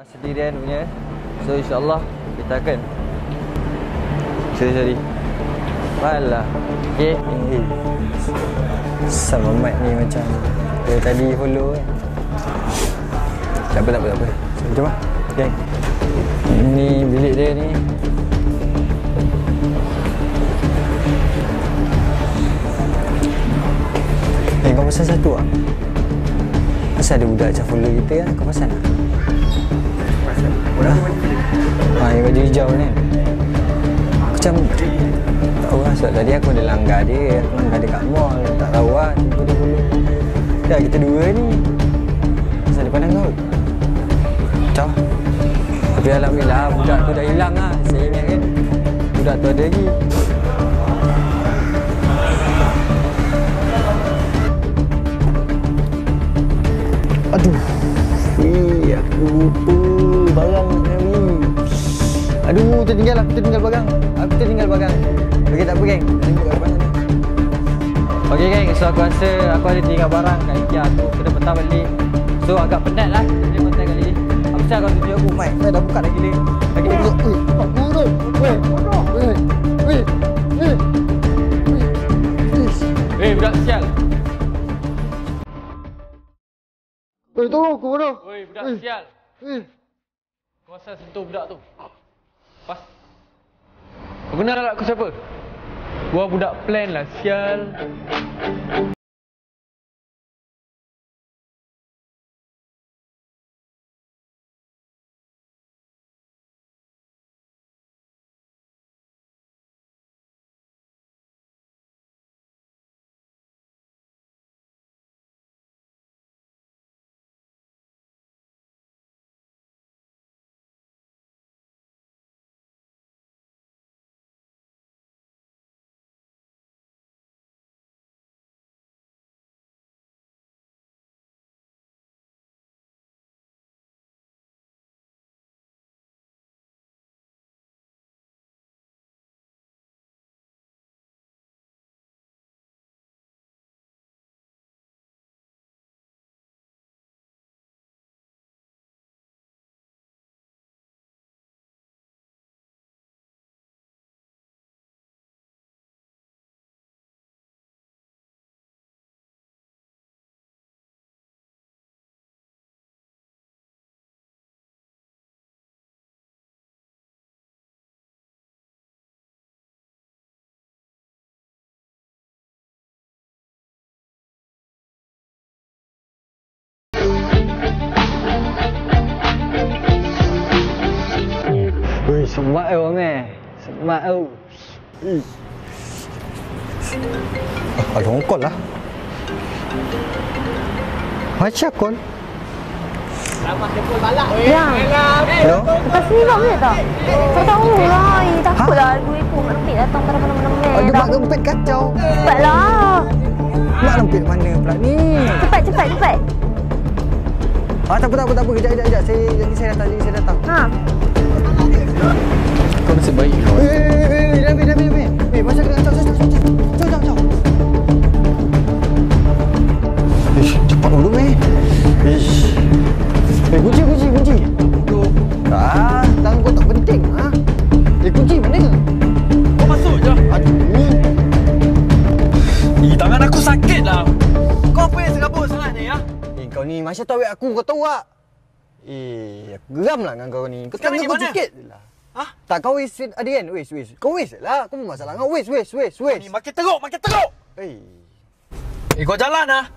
Sendirian punya. So insyaAllah kita akan cari-cari. Malah. Okay. Sama Mat ni macam dia tadi follow kan. Tak apa. Jom lah. Okay. Ni bilik dia ni. Kau pesan satu lah. Pasal ada budak macam follow kita kan. Kau pesan lah. Yang baju hijau ni. Aku macam tak tahu lah sebab tadi aku ada langgar dia. Aku langgar dia kat mall. Tak tahu lah tiba dia follow. Dah kita dua ni. Pasal dia pandang kau. Macam. Tapi alhamdulillah budak tu dah hilang lah. Saya ingat kan budak tu ada lagi. Aduh. Aku lupa barang nak beli. Aduh, tertinggal barang. Aku tertinggal barang. Okey, tak apa geng. Tengok kat depan sana. Okey geng, so aku rasa aku ada tinggal barang kat IKEA tu. Kena petang balik. So agak penat lah kita boleh petang kali ni. Aku cakap kau tunjuk aku, Mike. Saya dah buka lagi ni. Lagi ni. Weh, budak sial. Tunggu aku bodoh. Woi, budak sial. Kau asal sentuh budak tu. Pas. Kau kenal tak aku siapa? Gua budak plan lah, sial. Semak tu Amir. Semak tu. Ada orang call lah. Macam call? Ramah dia call balak. Ya. Hello? Lepas ni tak boleh tak? Tak tahu lah. Takutlah duit pun Mak Lempit datang pada mana-mana. Ada Mak Lempit kacau. Cepatlah. Mak Lempit mana pula ni? Cepat. Tak apa. Kejap. Saya datang. Ha. Kau nasib baik kau. David. Masa kena kacau. Jom. Cepat dulu, meh. Kunci. Tangan kau tak penting, ha? Kunci mana? Kau masuk je. Aduh. Tangan aku sakit lah. Kau apa yang serabut sangat ni, ya? Kau ni Masya tahu aku, kau tahu tak? Aku geram lah dengan kau ni. Kau sekarang tengok ni kau mana? sikit je lah. Hah? Tak, kau waste ada kan? Waste. Kau waste lah. Kau pun masalah kau. Waste. Ni makin teruk. Kau jalan lah.